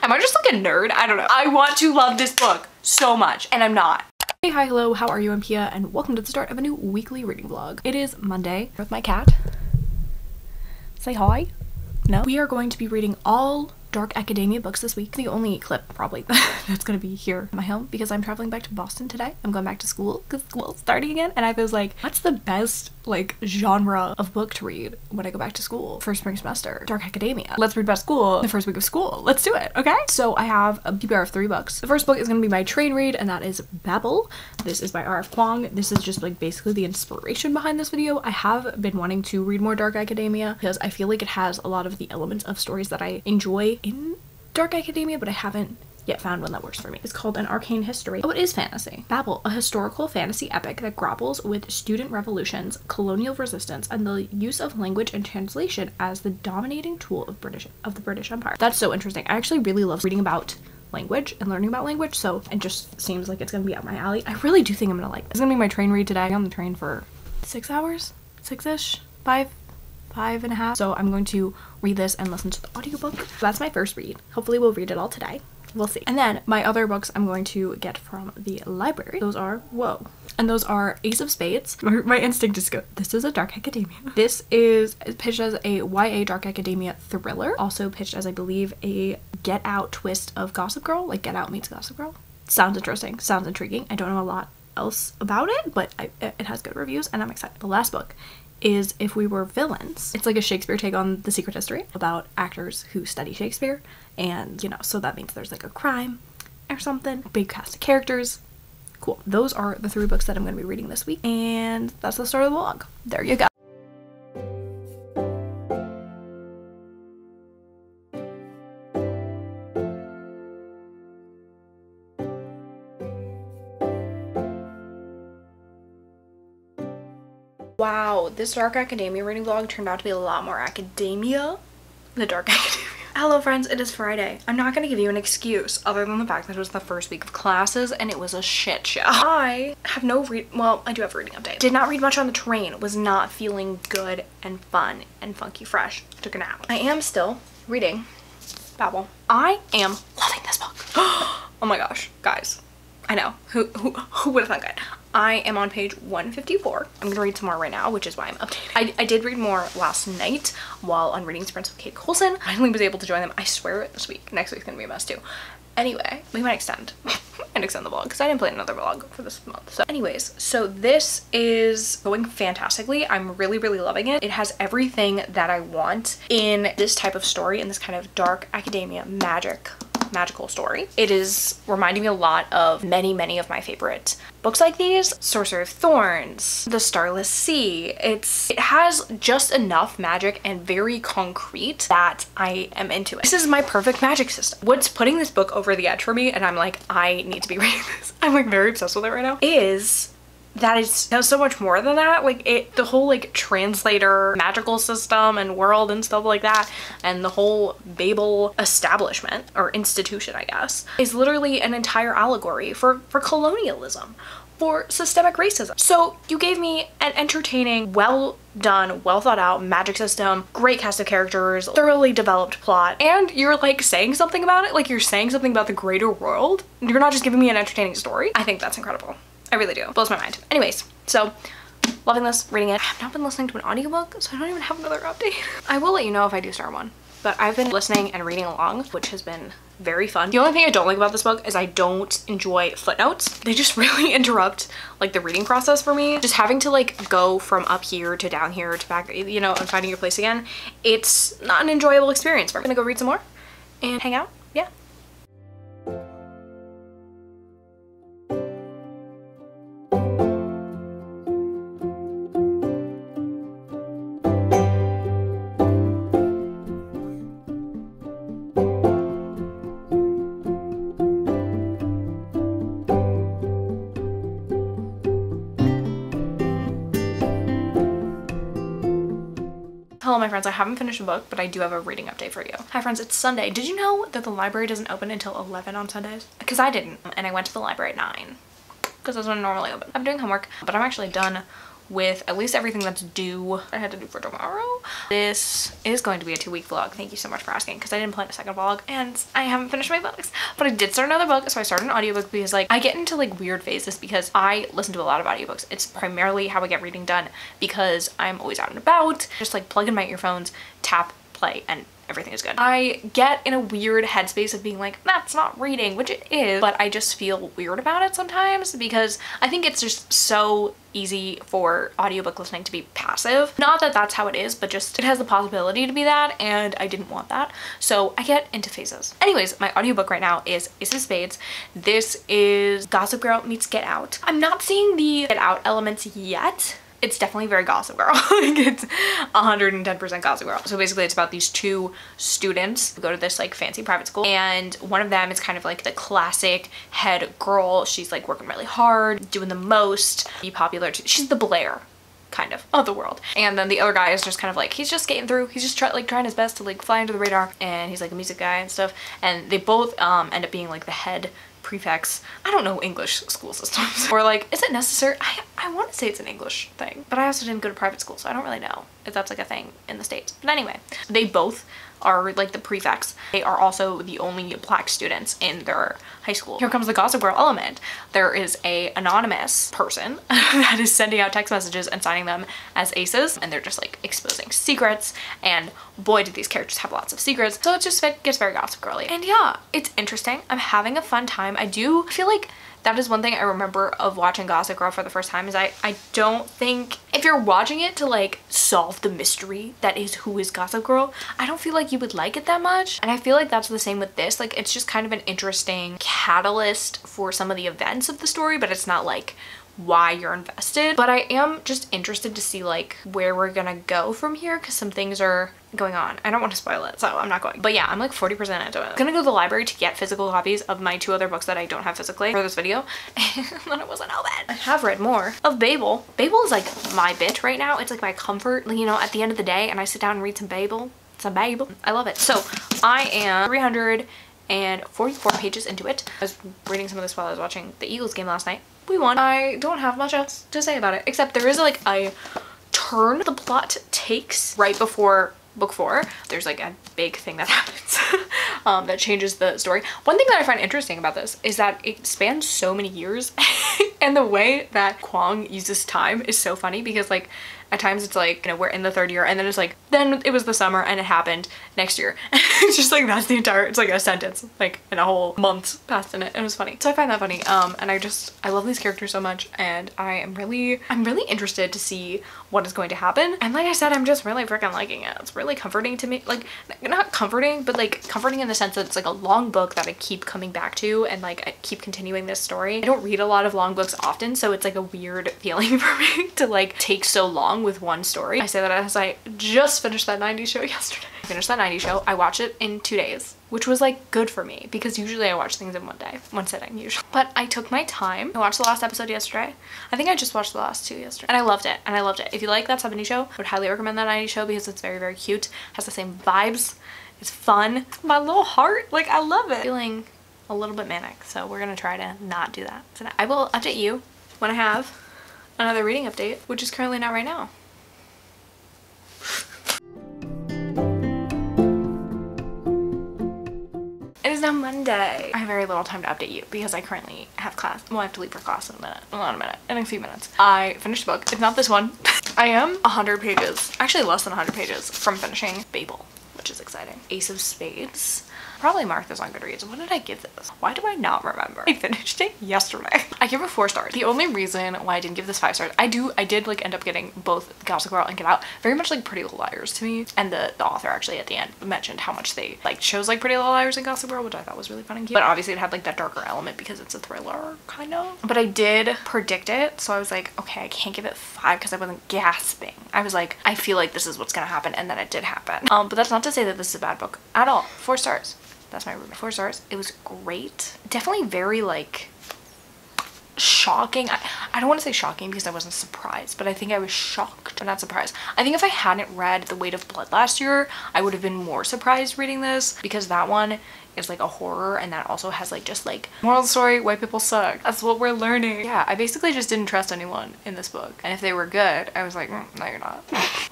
Am I just like a nerd? I don't know. I want to love this book so much and I'm not. Hey, hi, hello, how are you? I'm Pia and welcome to the start of a new weekly reading vlog. It is Monday with my cat. Say hi. No. We are going to be reading all dark academia books this week. The only clip probably that's gonna be here at my home because I'm traveling back to Boston today. I'm going back to school because school's starting again and I was like, what's the best like genre of book to read when I go back to school for spring semester? Dark academia. Let's read about school the first week of school. Let's do it, okay? So I have a PBR of 3 books. The first book is gonna be my train read and that is Babel. This is by R.F. Kuang. This is just like basically the inspiration behind this video. I have been wanting to read more dark academia because I feel like it has a lot of the elements of stories that I enjoy in dark academia, but I haven't yet found one that works for me. It's called An Arcane History. Oh, it is fantasy. Babel, a historical fantasy epic that grapples with student revolutions, colonial resistance, and the use of language and translation as the dominating tool of the British Empire. That's so interesting. I actually really love reading about language and learning about language, so it just seems like it's gonna be up my alley. I really do think I'm gonna like this. It's gonna be my train read today. I'm on the train for 6 hours? 6-ish? 5.5. So I'm going to read this and listen to the audiobook. That's my first read. Hopefully we'll read it all today. We'll see. And then my other books I'm going to get from the library. Those are, whoa. And those are Ace of Spades. My instinct is go, this is a dark academia. This is pitched as a YA dark academia thriller. Also pitched as, I believe, a Get Out twist of Gossip Girl. Like Get Out meets Gossip Girl. Sounds interesting. Sounds intriguing. I don't know a lot else about it, but it has good reviews and I'm excited. The last book is If We Were Villains. It's like a Shakespeare take on The Secret History about actors who study Shakespeare, and you know, so that means there's like a crime or something. Big cast of characters. Cool. Those are the 3 books that I'm going to be reading this week, and that's the start of the vlog. There you go. Wow, this dark academia reading vlog turned out to be a lot more academia than dark academia. Hello friends, it is Friday. I'm not gonna give you an excuse other than the fact that it was the first week of classes and it was a shit show. I have no well, I do have a reading update. Did not read much on the train, was not feeling good and fun and funky fresh. Took a nap. I am still reading Babel. I am loving this book. Oh my gosh, guys. I know, who would have thunk it? I am on page 154. I'm gonna read some more right now, which is why I'm updating. I did read more last night while on Reading Sprints with Kate Colson. I finally was able to join them. I swear this week. Next week's gonna be a mess too. Anyway, we might extend and extend the vlog because I didn't plan another vlog for this month. So anyways, so this is going fantastically. I'm really loving it. It has everything that I want in this type of story, in this kind of dark academia magical story. It is reminding me a lot of many of my favorite books like these. Sorcerer of Thorns, The Starless Sea. It has just enough magic and very concrete that I am into it. This is my perfect magic system. What's putting this book over the edge for me, and I'm like, I need to be reading this, I'm like very obsessed with it right now, is that it's so much more than that. Like the whole like translator magical system and world and stuff like that, and the whole Babel establishment or institution, I guess, is literally an entire allegory for colonialism, for systemic racism. So you gave me an entertaining, well done, well thought out magic system, great cast of characters, thoroughly developed plot, and you're like saying something about it, like you're saying something about the greater world. You're not just giving me an entertaining story. I think that's incredible. I really do. Blows my mind. Anyways, so loving this, reading it. I have not been listening to an audiobook, so I don't even have another update. I will let you know if I do start one, but I've been listening and reading along, which has been very fun. The only thing I don't like about this book is I don't enjoy footnotes. They just really interrupt like the reading process for me. Just having to like go from up here to down here to back, you know, and finding your place again. It's not an enjoyable experience for me. I'm gonna go read some more and hang out. Yeah. Hello my friends, I haven't finished a book, but I do have a reading update for you. Hi friends, it's Sunday. Did you know that the library doesn't open until 11 on Sundays? Because I didn't, and I went to the library at 9. Because that's when it normally opens. I'm doing homework, but I'm actually done with at least everything that's due I had to do for tomorrow. This is going to be a 2-week vlog. Thank you so much for asking, because I didn't plan a second vlog and I haven't finished my books. But I did start another book, so I started an audiobook because like I get into like weird phases because I listen to a lot of audiobooks. It's primarily how I get reading done because I'm always out and about. Just like plug in my earphones, tap, play, and everything is good. I get in a weird headspace of being like, that's not reading, which it is, but I just feel weird about it sometimes because I think it's just so easy for audiobook listening to be passive. Not that that's how it is, but just it has the possibility to be that, and I didn't want that. So I get into phases. Anyways, my audiobook right now is Ace of Spades. This is Gossip Girl meets Get Out. I'm not seeing the Get Out elements yet. It's definitely very Gossip Girl. Like it's 110% Gossip Girl. So basically it's about these two students who go to this like fancy private school, and one of them is kind of like the classic head girl. She's like working really hard, doing the most, be popular. She's the Blair kind of the world. And then the other guy is just kind of like, he's just skating through. He's just trying his best to like fly under the radar, and he's like a music guy and stuff. And they both end up being like the head prefects. I don't know English school systems. Or like, is it necessary? I want to say it's an English thing, but I also didn't go to private school, so I don't really know if that's like a thing in the States. But anyway, they both are like the prefects. They are also the only black students in their high school. Here comes the Gossip Girl element. There is a anonymous person that is sending out text messages and signing them as aces, and they're just like exposing secrets, and boy do these characters have lots of secrets. So it gets very Gossip Girly. And yeah, it's interesting. I'm having a fun time. I do feel like that is one thing I remember of watching Gossip Girl for the first time is I don't think if you're watching it to like solve the mystery that is who is Gossip Girl, I don't feel like you would like it that much. And I feel like that's the same with this. Like it's just kind of an interesting catalyst for some of the events of the story, but it's not like why you're invested. But I am just interested to see like where we're gonna go from here, because some things are going on. I don't want to spoil it, so I'm not going. But yeah, I'm like 40% into it. I'm gonna go to the library to get physical copies of my 2 other books that I don't have physically for this video, and then it wasn't open. I have read more of Babel. Babel is like my bitch right now. It's like my comfort, you know, at the end of the day, and I sit down and read some Babel. I love it. So I am 344 pages into it. I was reading some of this while I was watching the Eagles game last night. We won. I don't have much else to say about it, except there is like a turn the plot takes right before book 4. There's like a big thing that happens that changes the story. One thing that I find interesting about this is that it spans so many years and the way that Kwong uses time is so funny, because like at times it's like, you know, we're in the 3rd year, and then it's like, then it was the summer and it happened next year. It's just like, that's the entire, it's like a sentence, like, and a whole month passed in it. It was funny. So I find that funny. And I love these characters so much, and I'm really interested to see what is going to happen. And like I said, I'm just really freaking liking it. It's really comforting to me. Like, not comforting, but like comforting in the sense that it's like a long book that I keep coming back to, and like I keep continuing this story. I don't read a lot of long books often, so it's like a weird feeling for me to like take so long with one story. I say that as I just finished that 90s show yesterday. I finished that 90s show. I watched it in 2 days, which was like good for me, because usually I watch things in one day, one sitting usually. But I took my time. I watched the last episode yesterday. I think I just watched the last 2 yesterday, and I loved it. And I loved it. If you like that 70s show, I would highly recommend that 90s show, because it's very, very cute. Has the same vibes. It's fun. My little heart, like I love it. Feeling a little bit manic, so we're gonna try to not do that. So I will update you when I have another reading update, which is currently not right now. It is now Monday. I have very little time to update you because I currently have class. Well, I have to leave for class in a minute. Well, not a minute, in a few minutes. I finished the book. It's not this one. I am 100 pages, actually less than 100 pages from finishing Babel, which is exciting. Ace of Spades. Probably marked this on Goodreads. What did I give this? Why do I not remember? I finished it yesterday. I give it 4 stars. The only reason why I didn't give this 5 stars, I did like end up getting both Gossip Girl and Get Out very much like Pretty Little Liars to me. And the author actually at the end mentioned how much they like shows like Pretty Little Liars and Gossip Girl, which I thought was really fun and cute. But obviously it had like that darker element because it's a thriller kind of. But I did predict it, so I was like, okay, I can't give it 5 because I wasn't gasping. I was like, I feel like this is what's gonna happen, and then it did happen. But that's not to say that this is a bad book at all. 4 stars. That's my roommate. 4 stars. It was great. Definitely very like shocking. I don't want to say shocking because I wasn't surprised, but I think I was shocked but not surprised. I think if I hadn't read The Weight of Blood last year, I would have been more surprised reading this, because that one is like a horror, and that also has like just like moral of the story, white people suck. That's what we're learning. Yeah, I basically just didn't trust anyone in this book. And if they were good, I was like, no, you're not.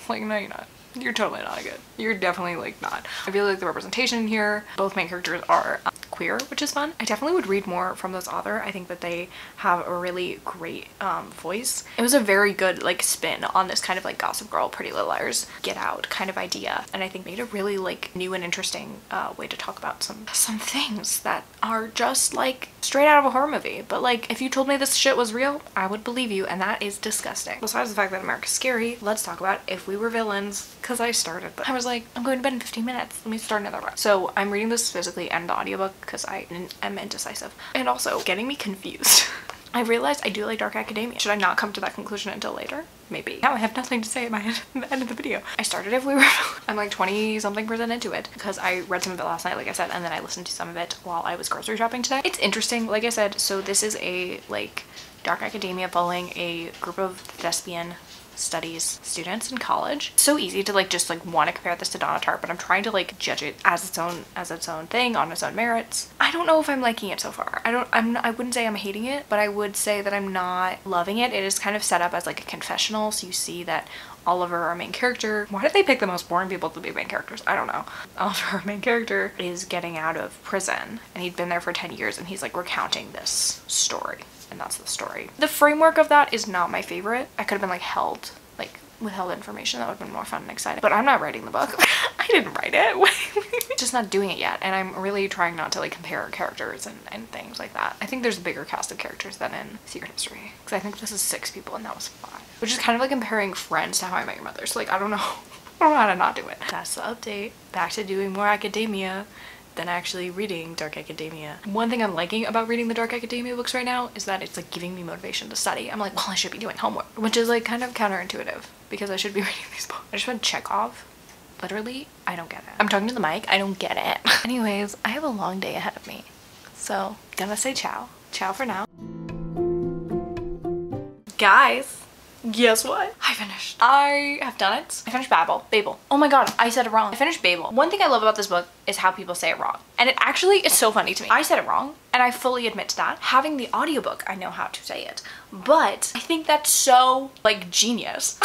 Like, no, you're not. You're totally not good. You're definitely like not. I really like the representation in here. Both main characters are queer, which is fun. I definitely would read more from this author. I think that they have a really great voice. It was a very good like spin on this kind of like Gossip Girl, Pretty Little Liars, Get Out kind of idea, and I think made a really like new and interesting way to talk about some things that are just like straight out of a horror movie. But like, if you told me this shit was real, I would believe you, and that is disgusting. Besides the fact that America's scary, let's talk about If We Were Villains, because I started, but I was like, I'm going to bed in 15 minutes. Let me start another one. So I'm reading this physically and the audiobook because I am indecisive, and also getting me confused. I realized I do like dark academia. Should I not come to that conclusion until later? Maybe. Now I have nothing to say at the end of the video. I started If We Were I'm like 20-something% into it because I read some of it last night, like I said, and then I listened to some of it while I was grocery shopping today. It's interesting, like I said. So this is a like dark academia following a group of thespian studies students in college. So easy to like just like want to compare this to Donna Tartt, but I'm trying to like judge it as its own thing on its own merits. I don't know if I'm liking it so far. I wouldn't say I'm hating it, but I would say that I'm not loving it. It is kind of set up as like a confessional, so you see that Oliver, our main character, why did they pick the most boring people to be main characters? I don't know. Oliver, our main character, is getting out of prison, and he'd been there for 10 years, and he's like recounting this story. And that's the story. The framework of that is not my favorite. I could have been like withheld information. That would have been more fun and exciting. But I'm not writing the book. I didn't write it. Just not doing it yet. And I'm really trying not to like compare characters and things like that. I think there's a bigger cast of characters than in Secret History, because I think this is 6 people and that was 5. Which is kind of like comparing Friends to How I Met Your Mother. So like, I don't know. I don't know how to not do it. That's the update. Back to doing more academia than actually reading dark academia. One thing I'm liking about reading the dark academia books right now is that it's like giving me motivation to study. I'm like, well, I should be doing homework, which is like kind of counterintuitive because I should be reading these books. I just read Chekhov. Literally, I don't get it. I'm talking to the mic, I don't get it. Anyways, I have a long day ahead of me, so gonna say ciao. Ciao for now. Guys, guess what? I finished. I have done it. I finished Babel. Oh my god, I said it wrong. I finished Babel. One thing I love about this book is how people say it wrong. And it actually is so funny to me. I said it wrong, and I fully admit to that. Having the audiobook, I know how to say it. But I think that's so, like, genius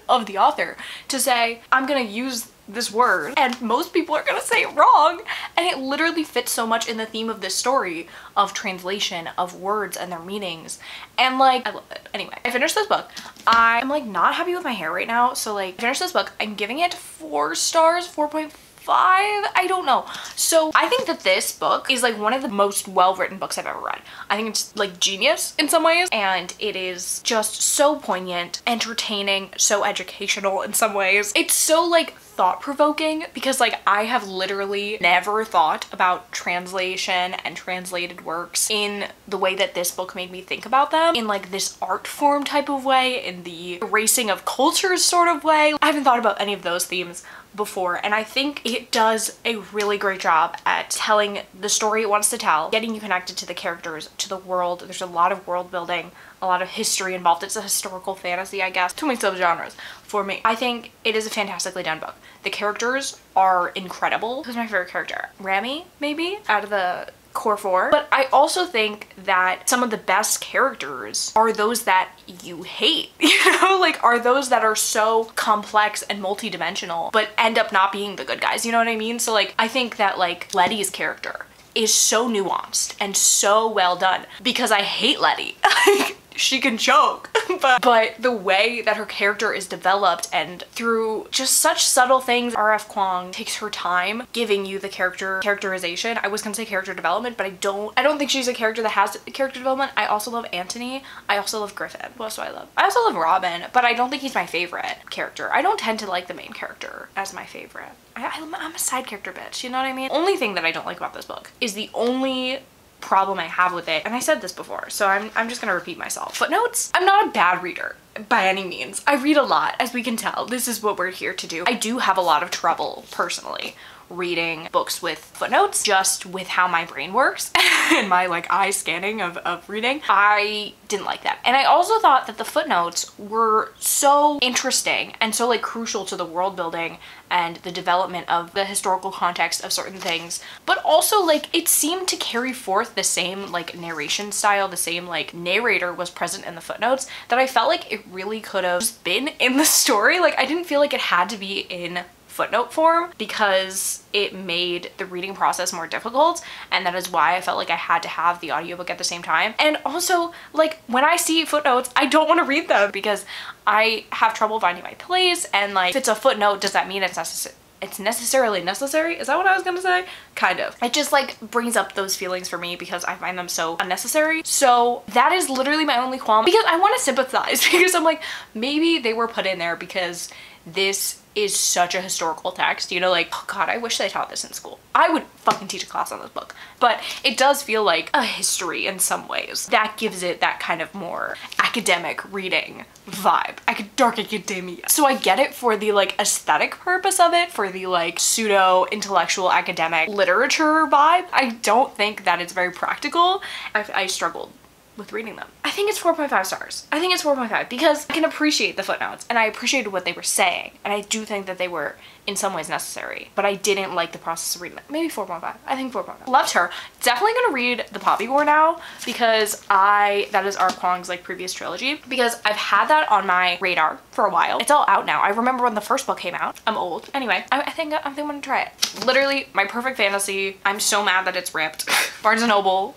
of the author to say, I'm gonna use this word and most people are gonna say it wrong, and it literally fits so much in the theme of this story of translation of words and their meanings, and like I love it. Anyway, I finished this book. I'm like not happy with my hair right now, so like I finished this book. I'm giving it 4 stars, 4.5. I don't know. So I think that this book is like one of the most well-written books I've ever read. I think it's like genius in some ways, and it is just so poignant, entertaining, so educational in some ways. It's so like thought-provoking because like I have literally never thought about translation and translated works in the way that this book made me think about them, in like this art form type of way, in the erasing of cultures sort of way. I haven't thought about any of those themes before, and I think it does a really great job at telling the story it wants to tell, getting you connected to the characters, to the world. There's a lot of world building, a lot of history involved. It's a historical fantasy, I guess. Too many subgenres for me. I think it is a fantastically done book. The characters are incredible. Who's my favorite character? Rami, maybe, out of the core 4. But I also think that some of the best characters are those that you hate, you know, like are those that are so complex and multi-dimensional but end up not being the good guys, you know what I mean? So like I think that like Letty's character is so nuanced and so well done because I hate Letty. Like, she can choke, but the way that her character is developed and through just such subtle things, R.F. Kuang takes her time giving you the characterization. I was gonna say character development, but I don't think she's a character that has character development. I also love Anthony. I also love Griffin. Who else do I love? I also love Robin, but I don't think he's my favorite character. I don't tend to like the main character as my favorite. I'm a side character bitch, you know what I mean? Only thing that I don't like about this book is the only problem I have with it, and I said this before, so I'm just gonna repeat myself. Footnotes? I'm not a bad reader by any means. I read a lot, as we can tell. This is what we're here to do. I do have a lot of trouble personally reading books with footnotes, just with how my brain works and my like eye scanning of reading. I didn't like that. And I also thought that the footnotes were so interesting and so like crucial to the world building and the development of the historical context of certain things, but also like it seemed to carry forth the same like narration style, the same like narrator was present in the footnotes, that I felt like it really could have just been in the story. Like I didn't feel like it had to be in footnote form because it made the reading process more difficult, and that is why I felt like I had to have the audiobook at the same time. And also, like, when I see footnotes, I don't want to read them because I have trouble finding my place, and like if it's a footnote, does that mean it's necessarily necessary? Is that what I was gonna say? Kind of. It just like brings up those feelings for me because I find them so unnecessary. So that is literally my only qualm, because I want to sympathize because I'm like, maybe they were put in there because this is such a historical text, you know, like, oh god, I wish they taught this in school. I would fucking teach a class on this book. But it does feel like a history in some ways. That gives it that kind of more academic reading vibe, dark academia. So I get it for the like aesthetic purpose of it, for the like pseudo intellectual academic literature vibe. I don't think that it's very practical. I struggled with reading them. I think it's 4.5 stars. I think it's 4.5 because I can appreciate the footnotes and I appreciated what they were saying, and I do think that they were in some ways necessary, but I didn't like the process of reading them. Maybe 4.5. I think 4.5. Loved her. Definitely gonna read The Poppy War now because that is R. Kwong's like previous trilogy, because I've had that on my radar for a while. It's all out now. I remember when the first book came out. I'm old. Anyway, I think I'm gonna try it. Literally my perfect fantasy. I'm so mad that it's ripped. Barnes & Noble.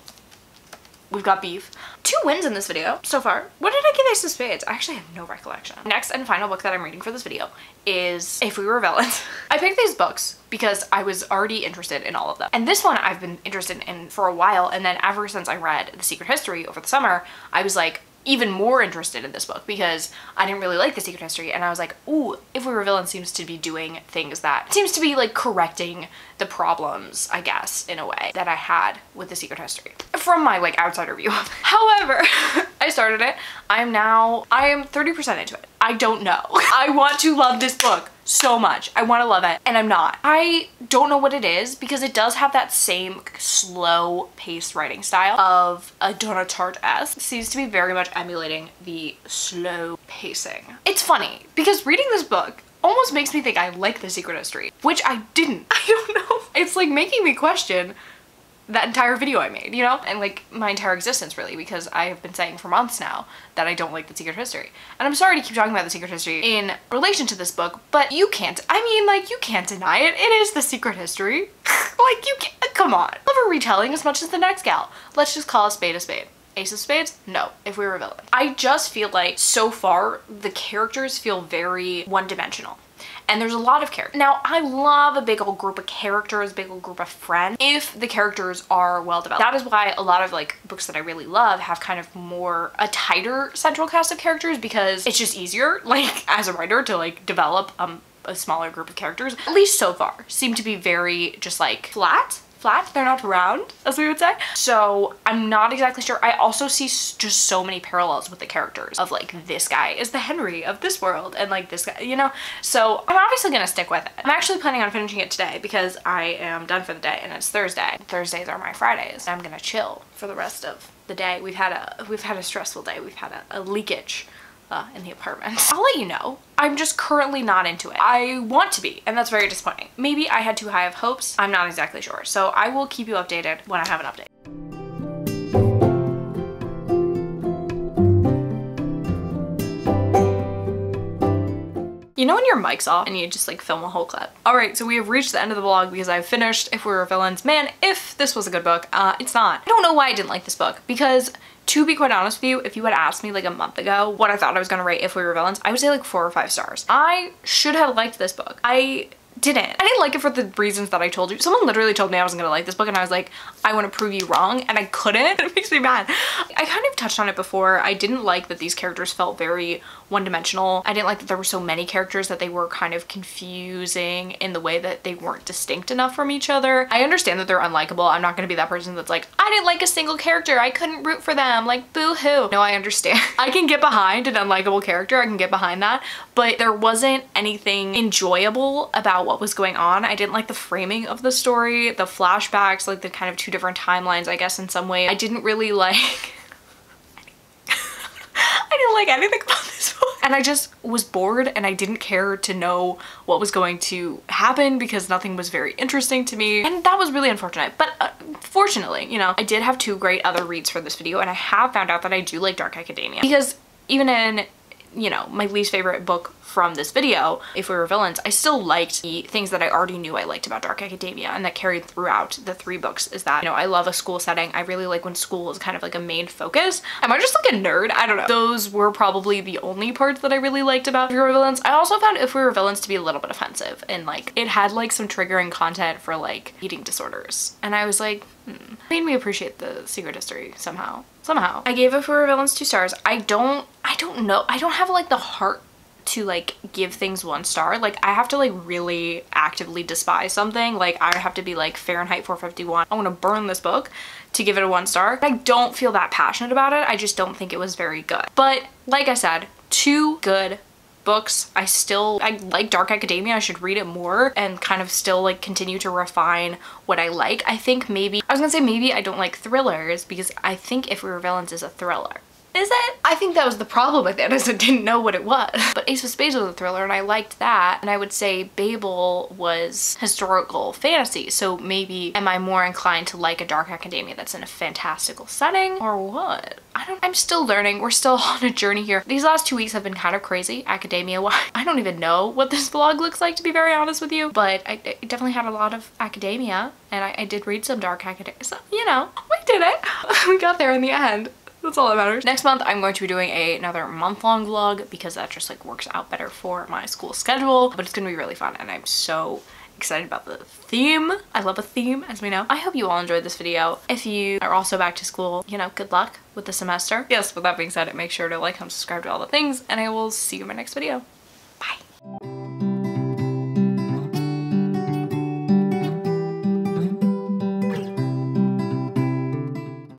We've got beef. 2 wins in this video so far. What did I give Ace of Spades? I actually have no recollection. Next and final book that I'm reading for this video is If We Were Villains. I picked these books because I was already interested in all of them. And this one I've been interested in for a while, and then ever since I read The Secret History over the summer, I was like even more interested in this book because I didn't really like The Secret History, and I was like, ooh, If We Were Villains seems to be doing things that seems to be like correcting the problems, I guess, in a way that I had with The Secret History from my like outsider view. However, I started it. I am 30% into it. I don't know. I want to love this book so much. I want to love it, and I'm not. I don't know what it is because it does have that same slow paced writing style of a Donna Tartt-esque. Seems to be very much emulating the slow pacing. It's funny because reading this book almost makes me think I like The Secret History, which I didn't. I don't know. It's like making me question that entire video I made, you know? And like my entire existence really, because I have been saying for months now that I don't like The Secret History. And I'm sorry to keep talking about The Secret History in relation to this book, but you can't, I mean, like, you can't deny it. It is The Secret History. Like, you can't, come on. I love a retelling as much as the next gal. Let's just call a spade a spade. Ace of Spades? No. If We Were a Villain. I just feel like so far the characters feel very one-dimensional. And there's a lot of characters. Now, I love a big old group of characters, big old group of friends, if the characters are well developed. That is why a lot of like books that I really love have kind of a tighter central cast of characters, because it's just easier, like, as a writer to like develop a smaller group of characters. At least so far, seem to be very just like flat. They're not round, as we would say. So I'm not exactly sure. I also see just so many parallels with the characters of like, this guy is the Henry of this world and like this guy, you know? So I'm obviously gonna stick with it. I'm actually planning on finishing it today because I am done for the day and it's Thursday. Thursdays are my Fridays. I'm gonna chill for the rest of the day. We've had a stressful day. We've had a leakage in the apartment. I'll let you know. I'm just currently not into it. I want to be, and that's very disappointing. Maybe I had too high of hopes. I'm not exactly sure. So I will keep you updated when I have an update. You know when your mic's off and you just like film a whole clip? Alright, so we have reached the end of the vlog because I've finished If We Were Villains. Man, if this was a good book, it's not. I don't know why I didn't like this book, because to be quite honest with you, if you had asked me like a month ago what I thought I was gonna rate If We Were Villains, I would say like 4 or 5 stars. I should have liked this book. I didn't like it for the reasons that I told you. Someone literally told me I wasn't gonna like this book and I was like, I want to prove you wrong, and I couldn't. It makes me mad. I kind of touched on it before. I didn't like that these characters felt very one-dimensional. I didn't like that there were so many characters that they were kind of confusing in the way that they weren't distinct enough from each other. I understand that they're unlikable. I'm not gonna be that person that's like, I didn't like a single character, I couldn't root for them, like boo-hoo. No, I understand. I can get behind an unlikable character, I can get behind that, but there wasn't anything enjoyable about what was going on. I didn't like the framing of the story, the flashbacks, like the kind of two different timelines, I guess, in some way. I didn't really like I didn't like anything about this book. And I just was bored and I didn't care to know what was going to happen because nothing was very interesting to me. And that was really unfortunate. But fortunately, you know, I did have 2 great other reads for this video, and I have found out that I do like dark academia. Because even in, you know, my least favorite book from this video, If We Were Villains, I still liked the things that I already knew I liked about dark academia, and that carried throughout the 3 books is that, you know, I love a school setting. I really like when school is kind of like a main focus. Am I just like a nerd? I don't know. Those were probably the only parts that I really liked about If We Were Villains. I also found If We Were Villains to be a little bit offensive, and like it had like some triggering content for like eating disorders. And I was like, made me appreciate the secret history somehow. I gave If We Were Villains 2 stars. I don't know. I don't have like the heart to like give things 1 star. Like I have to like really actively despise something. Like I have to be like Fahrenheit 451. I want to burn this book to give it a 1 star. I don't feel that passionate about it. I just don't think it was very good. But like I said, 2 good books. I like dark academia. I should read it more and kind of still like continue to refine what I like. I think maybe, I was gonna say maybe I don't like thrillers because I think If We Were Villains is a thriller. Is it? I think that was the problem with it, is I didn't know what it was. But Ace of Spades was a thriller and I liked that. And I would say Babel was historical fantasy. So maybe am I more inclined to like a dark academia that's in a fantastical setting or what? I'm still learning. We're still on a journey here. These last 2 weeks have been kind of crazy academia-wise. I don't even know what this vlog looks like, to be very honest with you, but I definitely had a lot of academia and I did read some dark academia. So, you know, we did it. We got there in the end. That's all that matters. Next month, I'm going to be doing another month-long vlog because that just like works out better for my school schedule, but it's gonna be really fun and I'm so excited about the theme. I love a theme, as we know. I hope you all enjoyed this video. If you are also back to school, you know, good luck with the semester. Yes, with that being said, make sure to like and subscribe to all the things, and I will see you in my next video. Bye.